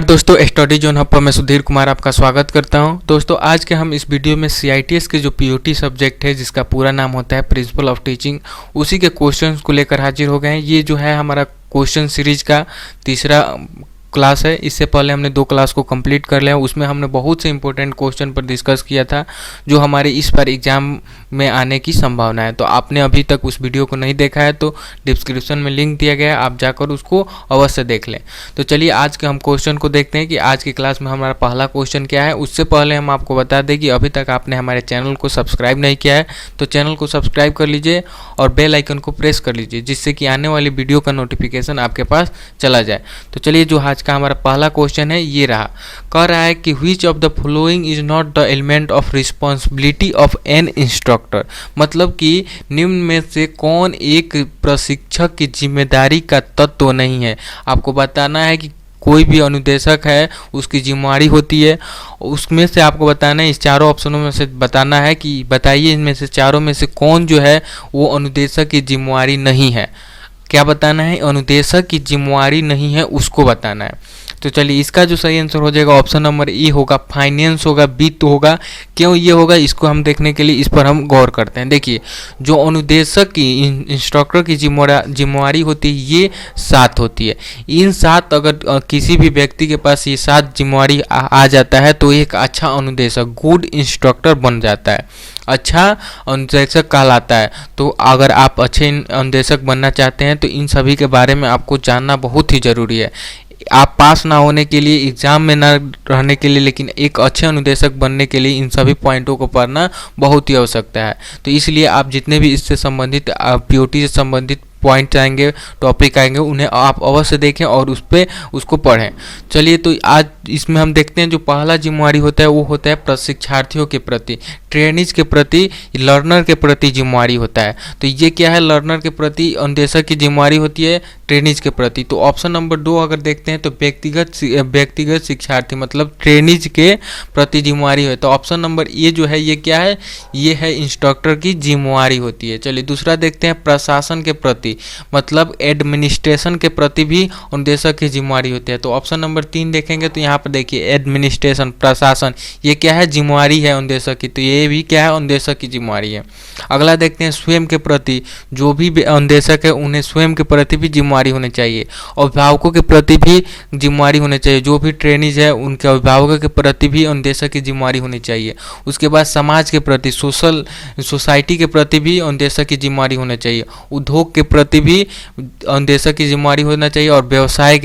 नमस्कार दोस्तों, study zone hub पर मैं सुधीर कुमार आपका स्वागत करता हूं। दोस्तों आज के हम इस वीडियो में CITS के जो POT सब्जेक्ट है जिसका पूरा नाम होता है प्रिंसिपल ऑफ टीचिंग, उसी के क्वेश्चंस को लेकर हाजिर हो गए हैं। ये जो है हमारा क्वेश्चन सीरीज का तीसरा क्लास है। इससे पहले हमने 2 क्लास को कंप्लीट कर लिया, उसमें हमने बहुत से इंपॉर्टेंट क्वेश्चन पर डिस्कस किया था जो हमारे इस बार एग्जाम में आने की संभावना है। तो आपने अभी तक उस वीडियो को नहीं देखा है तो डिस्क्रिप्शन में लिंक दिया गया है, आप जाकर उसको अवश्य देख लें। तो चलिए आज के हम क्वेश्चन को देखते हैं कि आज की क्लास में हमारा पहला क्वेश्चन क्या है। उससे पहले हम आपको बता दें कि अभी तक आपने हमारे चैनल को सब्सक्राइब नहीं किया है तो चैनल को सब्सक्राइब कर लीजिए और बेल आइकन को प्रेस कर लीजिए, जिससे कि आने वाली वीडियो का नोटिफिकेशन आपके पास चला जाए। तो चलिए जो आज का हमारा पहला क्वेश्चन है ये रहा, कह रहा है कि which of the following is not the element of responsibility of N instructor. मतलब कि निम्न में से कौन एक प्रशिक्षक की जिम्मेदारी का तत्व नहीं है। आपको बताना है कि कोई भी अनुदेशक है उसकी जिम्मेदारी होती है, उसमें से आपको बताना है, इस चारों ऑप्शनों में से बताना है कि बताइए इनमें से चारों में से कौन जो है वो अनुदेशक की जिम्मेदारी नहीं है। क्या बताना है? अनुदेशक की जिम्मेदारी नहीं है उसको बताना है। तो चलिए इसका जो सही आंसर हो जाएगा ऑप्शन नंबर ए होगा, फाइनेंस होगा, वित्त होगा। क्यों ये होगा इसको हम देखने के लिए इस पर हम गौर करते हैं। देखिए जो अनुदेशक की इंस्ट्रक्टर की जिम्मेदारी होती है ये 7 होती है। इन 7 अगर किसी भी व्यक्ति के पास ये 7 जिम्मेदारी आ जाता है तो एक अच्छा अनुदेशक, गुड इंस्ट्रक्टर बन जाता है, अच्छा अनुदेशक कहलाता है। तो अगर आप अच्छे अनुदेशक बनना चाहते हैं तो इन सभी के बारे में आपको जानना बहुत ही ज़रूरी है। आप पास ना होने के लिए, एग्ज़ाम में ना रहने के लिए, लेकिन एक अच्छे अनुदेशक बनने के लिए इन सभी पॉइंटों को पढ़ना बहुत ही आवश्यकता है। तो इसलिए आप जितने भी इससे संबंधित POT से संबंधित पॉइंट आएंगे, टॉपिक आएंगे, उन्हें आप अवश्य देखें और उसको पढ़ें। चलिए तो आज इसमें हम देखते हैं जो पहला जिम्मेदारी होता है वो होता है प्रशिक्षार्थियों के प्रति, ट्रेनिज के प्रति, लर्नर के प्रति जिम्मेदारी होता है। तो ये क्या है? लर्नर के प्रति अनुदेशक की जिम्मेदारी होती है ट्रेनिज के प्रति। तो ऑप्शन नंबर 2 अगर देखते हैं तो व्यक्तिगत शिक्षार्थी मतलब ट्रेनिज के प्रति जिम्मेदारी है। तो ऑप्शन नंबर ए जो है ये क्या है? ये है इंस्ट्रक्टर की जिम्मेदारी होती है। चलिए दूसरा देखते हैं प्रशासन के प्रति मतलब एडमिनिस्ट्रेशन के प्रति भी अनुदेशक की जिम्मेदारी होती है। तो ऑप्शन नंबर 3 देखेंगे तो यहाँ पर देखिए एडमिनिस्ट्रेशन, प्रशासन, ये क्या है? जिम्मेदारी है अनुदेशक की। तो ये भी क्या है? अनुदेशक की जिम्मेदारी है। अगला देखते हैं स्वयं के प्रति, जो भी अनुदेशक है उन्हें स्वयं के प्रति भी जिम्मेदारी होनी चाहिए, अभिभावकों के प्रति भी जिम्मेदारी होनी चाहिए। जो भी ट्रेनिज है उनके अभिभावकों के प्रति भी अनुदेशक की जिम्मेदारी होनी चाहिए। उसके बाद समाज के प्रति, सोसाइटी के प्रति भी अनुदेशक की जिम्मेदारी होनी चाहिए। उद्योग के प्रति भी अनुदेशक की जिम्मेदारी होना चाहिए और व्यवसाय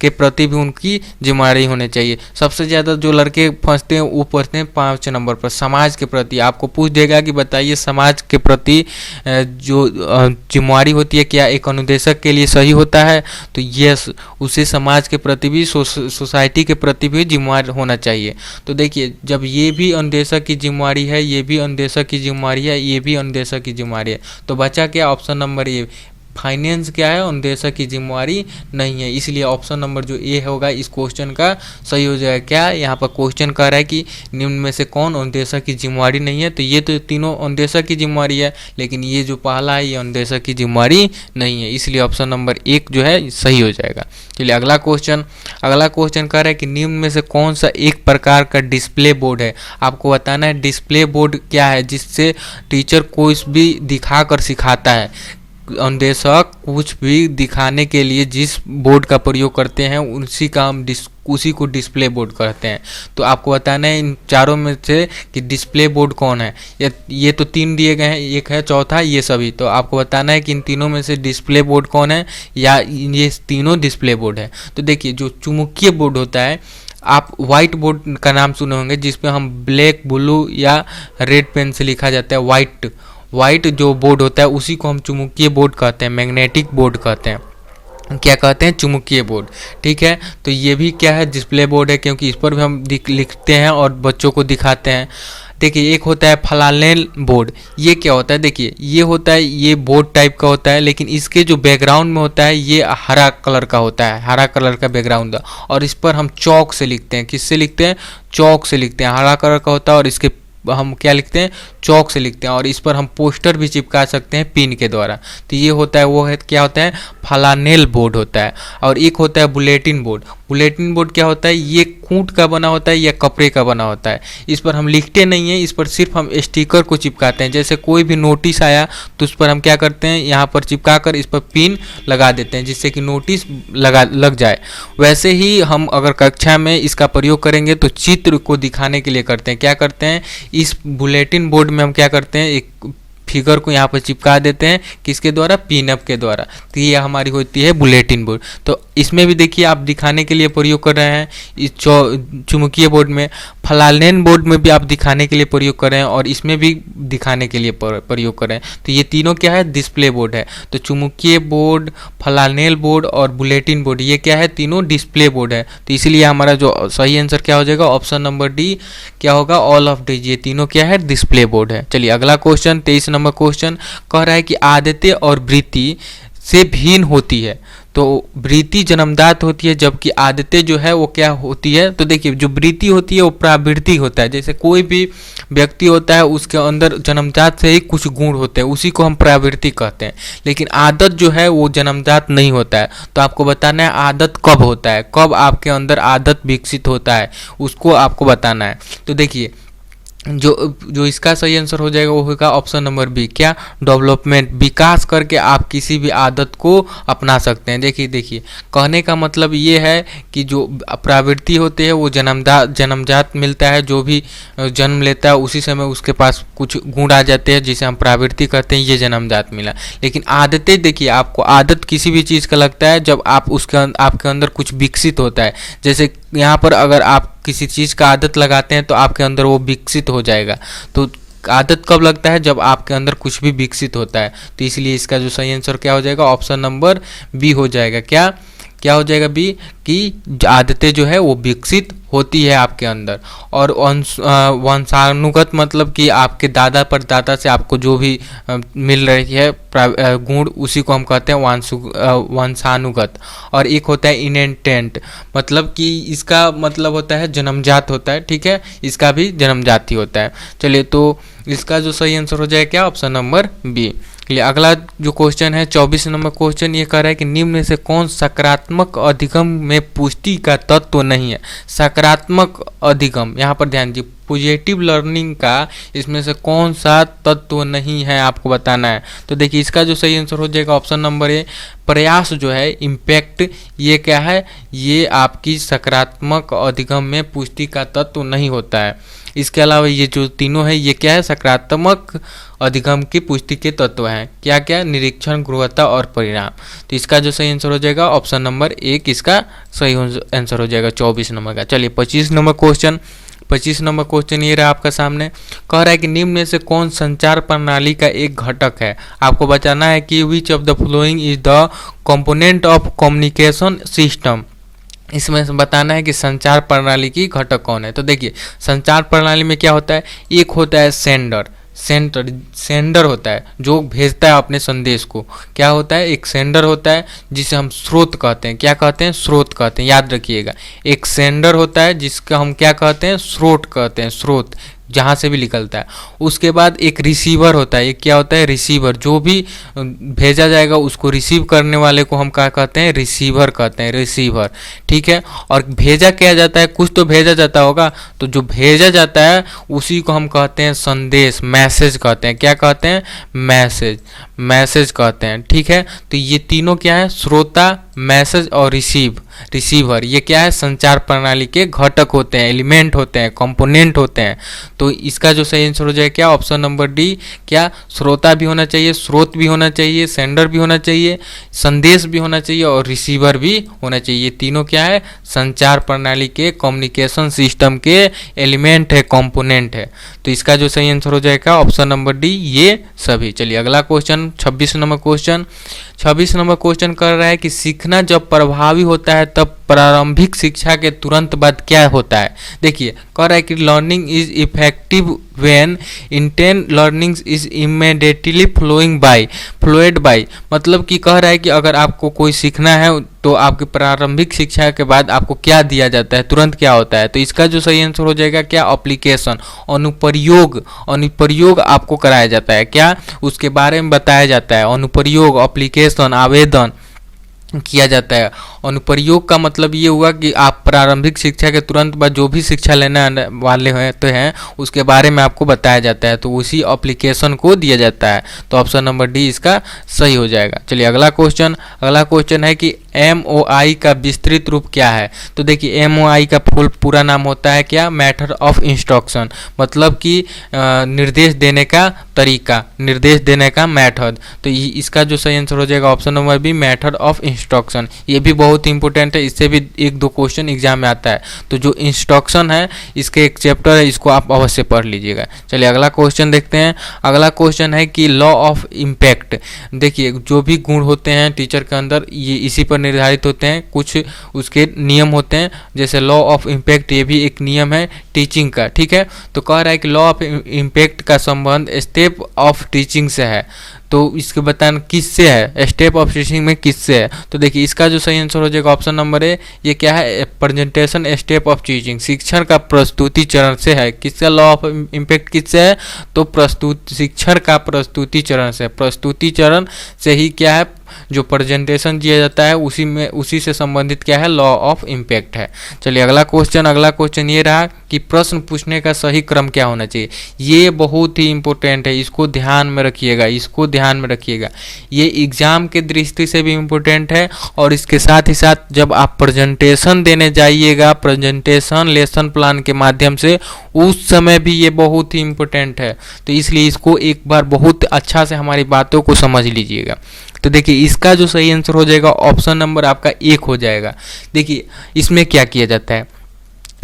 के प्रति भी उनकी जिम्मेदारी होनी चाहिए। सबसे ज़्यादा जो लड़के फंसते हैं वो पढ़ते हैं 5 नंबर पर, समाज के प्रति। आपको पूछ देगा कि बताइए समाज के प्रति जो जिम्मेदारी होती है क्या एक अनुदेशक के लिए सही होता है? तो यस, उसे समाज के प्रति भी, सोसाइटी के प्रति भी जिम्मेदार होना चाहिए। तो देखिए जब ये भी अनुदेशक की जिम्मेदारी है, ये भी अनुदेशक की जिम्मेदारी है, ये भी अनुदेशक की जिम्मेदारी है, तो बचा क्या? ऑप्शन नंबर ए, फाइनेंस क्या है? अनुदेशक की जिम्मेदारी नहीं है। इसलिए ऑप्शन नंबर जो ए होगा इस क्वेश्चन का सही हो जाएगा। क्या यहाँ पर क्वेश्चन कह रहा है कि निम्न में से कौन अनुदेशक की जिम्मेदारी नहीं है? तो ये तो तीनों अनुदेशक की जिम्मेदारी है, लेकिन ये जो पहला है ये अनुदेशक की जिम्मेदारी नहीं है। इसलिए ऑप्शन नंबर 1 जो है सही हो जाएगा। चलिए अगला क्वेश्चन कह रहा है कि निम्न में से कौन सा एक प्रकार का डिस्प्ले बोर्ड है। आपको बताना है डिस्प्ले बोर्ड क्या है, जिससे टीचर कुछ भी दिखा कर सिखाता है। अनुदेशक कुछ भी दिखाने के लिए जिस बोर्ड का प्रयोग करते हैं उसी को डिस्प्ले बोर्ड कहते हैं। तो आपको बताना है इन चारों में से कि डिस्प्ले बोर्ड कौन है। ये तो 3 दिए गए हैं, एक है चौथा ये सभी। तो आपको बताना है कि इन तीनों में से डिस्प्ले बोर्ड कौन है या ये तीनों डिस्प्ले बोर्ड है। तो देखिए जो चुम्बकीय बोर्ड होता है, आप वाइट बोर्ड का नाम सुने होंगे जिसपे हम ब्लैक, ब्लू या रेड पेन से लिखा जाता है। वाइट जो बोर्ड होता है उसी को हम चुम्बकीय बोर्ड कहते हैं, मैग्नेटिक बोर्ड कहते हैं। क्या कहते हैं? चुम्बकीय बोर्ड। ठीक है, तो ये भी क्या है? डिस्प्ले बोर्ड है, क्योंकि इस पर भी हम लिखते हैं और बच्चों को दिखाते हैं। देखिए एक होता है फ्लैनेल बोर्ड। ये क्या होता है? देखिए ये होता है, ये बोर्ड टाइप का होता है, लेकिन इसके जो बैकग्राउंड में होता है ये हरा कलर का होता है, हरा कलर का बैकग्राउंड, और इस पर हम चौक से लिखते हैं। किससे लिखते हैं? चौक से लिखते हैं। हरा कलर का होता है और इसके हम क्या लिखते हैं? चौक से लिखते हैं, और इस पर हम पोस्टर भी चिपका सकते हैं पिन के द्वारा। तो ये होता है, वो है क्या होता है? फ्लैनेल बोर्ड होता है। और एक होता है बुलेटिन बोर्ड। बुलेटिन बोर्ड क्या होता है, ये कूट का बना होता है या कपड़े का बना होता है। इस पर हम लिखते नहीं हैं, इस पर सिर्फ हम स्टिकर को चिपकाते हैं। जैसे कोई भी नोटिस आया तो उस पर हम क्या करते हैं, यहाँ पर चिपका कर इस पर पिन लगा देते हैं जिससे कि नोटिस लग जाए। वैसे ही हम अगर कक्षा में इसका प्रयोग करेंगे तो चित्र को दिखाने के लिए करते हैं। क्या करते हैं, इस बुलेटिन बोर्ड में हम क्या करते हैं, एक फिगर को यहाँ पर चिपका देते हैं, किसके द्वारा, पिनअप के द्वारा। तो ये हमारी होती है बुलेटिन बोर्ड। तो इसमें भी देखिए आप दिखाने के लिए प्रयोग कर रहे हैं, इस चुंबकीय बोर्ड में, फ्लानेल बोर्ड में भी आप दिखाने के लिए प्रयोग कर रहे हैं और इसमें भी दिखाने के लिए प्रयोग कर रहे हैं। तो ये तीनों क्या है, डिस्प्ले बोर्ड है। तो चुंबकीय बोर्ड, फ्लानेल बोर्ड और बुलेटिन बोर्ड, ये क्या है, तीनों डिस्प्ले बोर्ड है। तो इसलिए हमारा जो सही आंसर क्या हो जाएगा, ऑप्शन नंबर डी क्या होगा, ऑल ऑफ डी। ये तीनों क्या है, डिस्प्ले बोर्ड है। चलिए अगला क्वेश्चन, 23 नंबर क्वेश्चन कह रहा है कि आदतें और वृत्ति से भिन्न होती है। तो वृत्ति जन्मजात होती है जबकि आदतें जो है वो क्या होती है। तो देखिए जो वृत्ति होती है वो प्रावृत्ति होता है। जैसे कोई भी व्यक्ति होता है उसके अंदर जन्मजात से ही कुछ गुण होते हैं, उसी को हम प्रावृत्ति कहते हैं। लेकिन आदत जो है वो जन्मजात नहीं होता है। तो आपको बताना है आदत कब होता है, कब आपके अंदर आदत विकसित होता है, उसको आपको बताना है। तो देखिए जो इसका सही आंसर हो जाएगा वो होगा ऑप्शन नंबर बी, क्या, डेवलपमेंट, विकास करके आप किसी भी आदत को अपना सकते हैं। देखिए कहने का मतलब ये है कि जो प्रवृत्ति होती है वो जन्मजात मिलता है, जो भी जन्म लेता है उसी समय उसके पास कुछ गुण आ जाते हैं जिसे हम प्रवृत्ति कहते हैं, ये जन्मजात मिला। लेकिन आदतें, देखिए आपको आदत किसी भी चीज़ का लगता है जब आप आपके अंदर कुछ विकसित होता है। जैसे यहाँ पर अगर आप किसी चीज़ का आदत लगाते हैं तो आपके अंदर वो विकसित हो जाएगा। तो आदत कब लगता है, जब आपके अंदर कुछ भी विकसित होता है। तो इसलिए इसका जो सही आंसर क्या हो जाएगा, ऑप्शन नंबर बी हो जाएगा। क्या हो जाएगा, बी, कि आदतें जो है वो विकसित होती है आपके अंदर। और वंशानुगत मतलब कि आपके दादा परदादा से आपको जो भी मिल रही है गुण, उसी को हम कहते हैं वंशानुगत। और एक होता है इनहेरिटेंट, मतलब कि इसका मतलब होता है जन्मजात होता है, ठीक है, इसका भी जन्मजात ही होता है। चलिए तो इसका जो सही आंसर हो जाएगा क्या, ऑप्शन नंबर बी। अगला जो क्वेश्चन है 24 नंबर क्वेश्चन, ये कह रहा है कि निम्न में से कौन सकारात्मक अधिगम में पुष्टि का तत्व नहीं है। सकारात्मक अधिगम, यहाँ पर ध्यान दीजिए, पॉजिटिव लर्निंग का इसमें से कौन सा तत्व नहीं है आपको बताना है। तो देखिए इसका जो सही आंसर हो जाएगा ऑप्शन नंबर ए, प्रयास जो है, इम्पैक्ट, ये क्या है, ये आपकी सकारात्मक अधिगम में पुष्टि का तत्व नहीं होता है। इसके अलावा ये जो तीनों है ये क्या है, सकारात्मक अधिगम की पुष्टि के तत्व हैं। क्या क्या, निरीक्षण, गुणवत्ता और परिणाम। तो इसका जो सही आंसर हो जाएगा ऑप्शन नंबर एक, इसका सही आंसर हो जाएगा 24 नंबर का। चलिए 25 नंबर क्वेश्चन, 25 नंबर क्वेश्चन ये रहा आपका सामने, कह रहा है कि निम्न में से कौन संचार प्रणाली का एक घटक है। आपको बताना है कि which of the following is the component of communication system. इसमें बताना है कि संचार प्रणाली की घटक कौन है। तो देखिए संचार प्रणाली में क्या होता है, एक होता है सेंडर होता है जो भेजता है अपने संदेश को। क्या होता है, एक सेंडर होता है जिसे हम स्रोत कहते हैं। क्या कहते हैं, स्रोत कहते हैं, याद रखिएगा। एक सेंडर होता है जिसका हम क्या कहते हैं, स्रोत कहते हैं, स्रोत जहाँ से भी निकलता है। उसके बाद एक रिसीवर होता है। एक क्या होता है, रिसीवर, जो भी भेजा जाएगा उसको रिसीव करने वाले को हम क्या कहते हैं, रिसीवर कहते हैं, रिसीवर, ठीक है। और भेजा क्या जाता है, कुछ तो भेजा जाता होगा, तो जो भेजा जाता है उसी को हम कहते हैं संदेश, मैसेज कहते हैं। क्या कहते हैं, मैसेज कहते हैं, ठीक है। तो ये तीनों क्या है, श्रोता, मैसेज और रिसीवर, ये क्या है, संचार प्रणाली के घटक होते हैं, एलिमेंट होते हैं, कंपोनेंट होते हैं। तो इसका जो सही आंसर हो जाए क्या, ऑप्शन नंबर डी, क्या, श्रोता भी होना चाहिए, स्रोत भी होना चाहिए, सेंडर भी होना चाहिए, संदेश भी होना चाहिए और रिसीवर भी होना चाहिए। ये तीनों क्या है, संचार प्रणाली के कम्युनिकेशन सिस्टम के एलिमेंट है, कंपोनेंट है। तो इसका जो सही आंसर हो जाएगा ऑप्शन नंबर डी, ये सभी। चलिए अगला question 26 number question, 26 number question कर रहा है कि सीखना जब प्रभावी होता है तब प्रारंभिक शिक्षा के तुरंत बाद क्या होता है। देखिए कह रहा है कि learning is effective when intent learning is immediately followed by, मतलब कि कह रहा है कि अगर आपको कोई सीखना है तो आपकी प्रारंभिक शिक्षा के बाद आपको क्या दिया जाता है, तुरंत क्या होता है। तो इसका जो सही आंसर हो जाएगा क्या, एप्लीकेशन, अनुप्रयोग आपको कराया जाता है। क्या, उसके बारे में बताया जाता है, अनुप्रयोग, एप्लीकेशन, आवेदन किया जाता है। अनुप्रयोग का मतलब ये हुआ कि आप प्रारंभिक शिक्षा के तुरंत बाद जो भी शिक्षा लेने आने वाले होते हैं उसके बारे में आपको बताया जाता है, तो उसी एप्लीकेशन को दिया जाता है। तो ऑप्शन नंबर डी इसका सही हो जाएगा। चलिए अगला क्वेश्चन है कि MOI का विस्तृत रूप क्या है। तो देखिए MOI का पूरा नाम होता है क्या, मेथड ऑफ इंस्ट्रक्शन, मतलब कि निर्देश देने का तरीका, निर्देश देने का मेथड। तो इसका जो सही आंसर हो जाएगा option number B, method of instruction. ये भी बहुत इंपॉर्टेंट है, इससे भी 1-2 क्वेश्चन एग्जाम में आता है। तो जो इंस्ट्रक्शन है इसके एक चैप्टर है, इसको आप अवश्य पढ़ लीजिएगा। चलिए अगला क्वेश्चन देखते हैं। अगला क्वेश्चन है कि लॉ ऑफ इम्पैक्ट। देखिए जो भी गुण होते हैं टीचर के अंदर ये इसी पर निर्धारित होते हैं, कुछ उसके नियम होते हैं, जैसे लॉ ऑफ इम्पैक्ट ये भी एक नियम है टीचिंग का, ठीक है। तो कह रहा है कि लॉ ऑफ इम्पैक्ट का संबंध स्टेप ऑफ टीचिंग से है। तो इसके बताना किससे है, स्टेप ऑफ टीचिंग में किससे है। तो देखिए इसका जो सही आंसर हो जाएगा ऑप्शन नंबर ए, ये क्या है, प्रेजेंटेशन स्टेप ऑफ टीचिंग, शिक्षण का प्रस्तुति चरण से है। किसका लॉ ऑफ इम्पैक्ट किससे है, तो शिक्षण का प्रस्तुति चरण से, प्रस्तुति चरण से ही क्या है जो प्रेजेंटेशन दिया जाता है उसी से संबंधित क्या है, लॉ ऑफ इम्पैक्ट है। चलिए अगला क्वेश्चन ये रहा कि प्रश्न पूछने का सही क्रम क्या होना चाहिए। ये बहुत ही इंपॉर्टेंट है, इसको ध्यान में रखिएगा। ये एग्जाम के दृष्टि से भी इम्पोर्टेंट है और इसके साथ ही साथ जब आप प्रेजेंटेशन देने जाइएगा, प्रेजेंटेशन लेसन प्लान के माध्यम से, उस समय भी ये बहुत ही इम्पोर्टेंट है। तो इसलिए इसको एक बार बहुत अच्छा से हमारी बातों को समझ लीजिएगा। तो देखिए इसका जो सही आंसर हो जाएगा ऑप्शन नंबर आपका 1 हो जाएगा। देखिए इसमें क्या किया जाता है,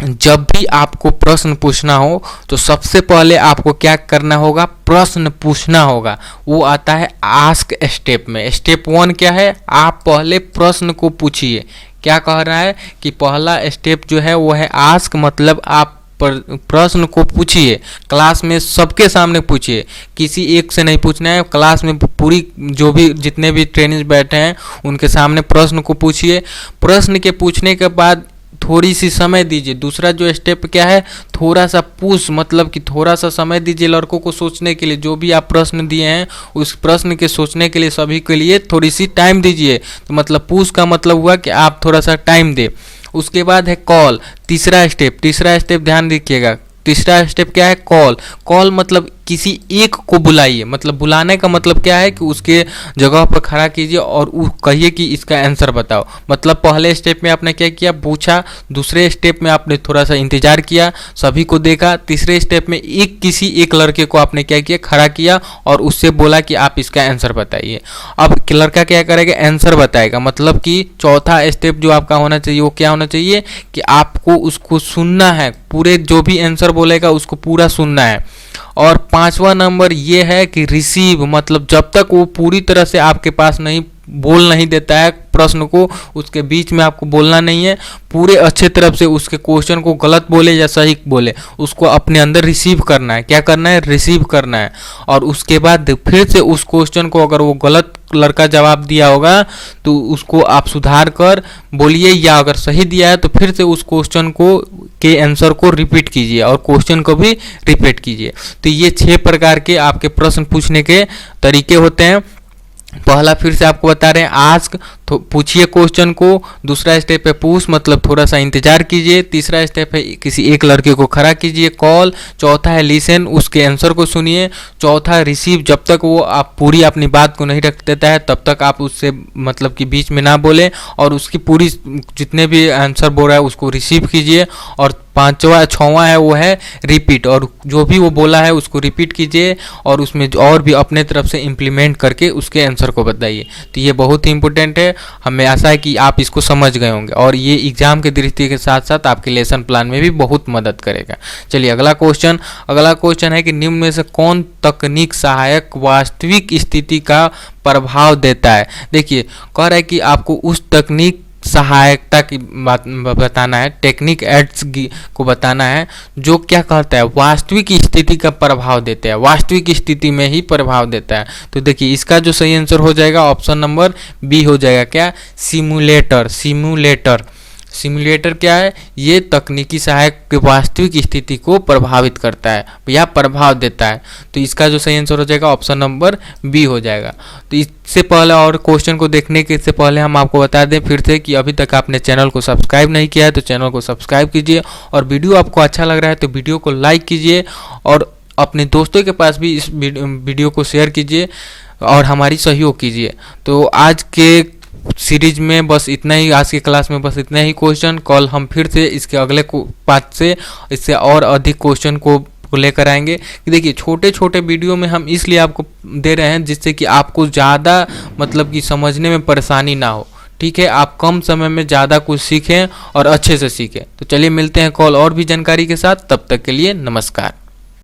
जब भी आपको प्रश्न पूछना हो तो सबसे पहले आपको क्या करना होगा, प्रश्न पूछना होगा। वो आता है आस्क स्टेप में। स्टेप 1 क्या है, आप पहले प्रश्न को पूछिए। क्या कह रहा है कि पहला स्टेप जो है वो है आस्क, मतलब आप प्रश्न को पूछिए, क्लास में सबके सामने पूछिए, किसी एक से नहीं पूछना है, क्लास में पूरी जो भी जितने भी ट्रेनर्स बैठे हैं उनके सामने प्रश्न को पूछिए। प्रश्न के पूछने के बाद थोड़ी सी समय दीजिए। दूसरा जो स्टेप क्या है, थोड़ा सा पूछ, मतलब कि थोड़ा सा समय दीजिए लड़कों को सोचने के लिए। जो भी आप प्रश्न दिए हैं उस प्रश्न के सोचने के लिए सभी के लिए थोड़ी सी टाइम दीजिए। तो मतलब पूछ का मतलब हुआ कि आप थोड़ा सा टाइम दें। उसके बाद है कॉल, तीसरा स्टेप ध्यान रखिएगा। तीसरा स्टेप क्या है, कॉल मतलब किसी एक को बुलाइए। मतलब बुलाने का मतलब क्या है कि उसके जगह पर खड़ा कीजिए और कहिए कि इसका आंसर बताओ। मतलब पहले स्टेप में आपने क्या किया, पूछा। दूसरे स्टेप में आपने थोड़ा सा इंतजार किया, सभी को देखा। तीसरे स्टेप में किसी एक लड़के को आपने क्या किया, खड़ा किया और उससे बोला कि आप इसका आंसर बताइए। अब लड़का क्या करेगा, आंसर बताएगा। मतलब कि चौथा स्टेप जो आपका होना चाहिए वो क्या होना चाहिए कि आपको उसको सुनना है, पूरे जो भी आंसर बोलेगा उसको पूरा सुनना है। और 5वां नंबर ये है कि रिसीव, मतलब जब तक वो पूरी तरह से आपके पास बोल नहीं देता है प्रश्न को, उसके बीच में आपको बोलना नहीं है। पूरे अच्छे तरफ से उसके क्वेश्चन को गलत बोले या सही बोले, उसको अपने अंदर रिसीव करना है। क्या करना है, रिसीव करना है। और उसके बाद फिर से उस क्वेश्चन को, अगर वो गलत लड़का जवाब दिया होगा तो उसको आप सुधार कर बोलिए, या अगर सही दिया है तो फिर से उस क्वेश्चन के आंसर को रिपीट कीजिए और क्वेश्चन को भी रिपीट कीजिए। तो ये 6 प्रकार के आपके प्रश्न पूछने के तरीके होते हैं। पहला फिर से आपको बता रहे हैं आस्क, तो पूछिए क्वेश्चन को। दूसरा स्टेप है पूछ, मतलब थोड़ा सा इंतजार कीजिए। तीसरा स्टेप है किसी एक लड़के को खड़ा कीजिए, कॉल। चौथा है लिसन, उसके आंसर को सुनिए। चौथा रिसीव, जब तक वो आप पूरी अपनी बात को नहीं रख देता है तब तक आप उससे मतलब कि बीच में ना बोले और उसकी पूरी जितने भी आंसर बोल रहा है उसको रिसीव कीजिए। और 6वां है वो है रिपीट, और जो भी वो बोला है उसको रिपीट कीजिए और उसमें और भी अपने तरफ से इम्प्लीमेंट करके उसके आंसर को बताइए। तो ये बहुत ही इंपॉर्टेंट है, हमें आशा है कि आप इसको समझ गए होंगे और ये एग्जाम के दृष्टि के साथ साथ आपके लेसन प्लान में भी बहुत मदद करेगा। चलिए अगला क्वेश्चन है कि निम्न में से कौन तकनीक सहायक वास्तविक स्थिति का प्रभाव देता है। देखिए कह रहा है कि आपको उस तकनीक सहायकता की बात बताना है, टेक्निक एड्स को बताना है जो क्या कहता है, वास्तविक स्थिति का प्रभाव देता है, वास्तविक स्थिति में ही प्रभाव देता है। तो देखिए इसका जो सही आंसर हो जाएगा ऑप्शन नंबर बी हो जाएगा। क्या, सिमुलेटर। सिमुलेटर क्या है? ये तकनीकी सहायक की वास्तविक स्थिति को प्रभावित करता है या प्रभाव देता है। तो इसका जो सही आंसर हो जाएगा ऑप्शन नंबर बी हो जाएगा। तो इससे पहले और क्वेश्चन को देखने के से पहले हम आपको बता दें फिर से कि अभी तक आपने चैनल को सब्सक्राइब नहीं किया है तो चैनल को सब्सक्राइब कीजिए, और वीडियो आपको अच्छा लग रहा है तो वीडियो को लाइक कीजिए और अपने दोस्तों के पास भी इस वीडियो को शेयर कीजिए और हमारी सहयोग कीजिए। तो आज के सीरीज में बस इतना ही, आज की क्लास में बस इतना ही क्वेश्चन। कल हम फिर से इसके अगले पार्ट से इससे और अधिक क्वेश्चन को लेकर आएंगे। कि देखिए छोटे छोटे वीडियो में हम इसलिए आपको दे रहे हैं जिससे कि आपको ज़्यादा मतलब कि समझने में परेशानी ना हो। ठीक है, आप कम समय में ज़्यादा कुछ सीखें और अच्छे से सीखें। तो चलिए मिलते हैं कल और भी जानकारी के साथ, तब तक के लिए नमस्कार।